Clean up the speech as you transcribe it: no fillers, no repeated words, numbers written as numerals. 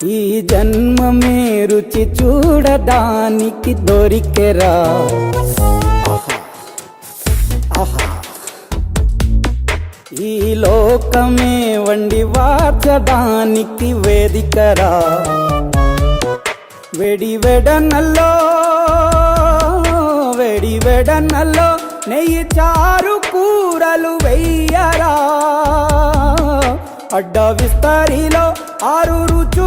ఈ జన్మమే రుచి చూడడానికి దొరికెరా. ఈ లోకమే వండి వార్చడానికి వేదికరా. వెడనల్లో నెయ్యి చారు కూరలు వెయ్యరా. అడ్డ విస్తరిలో 6 రుచులు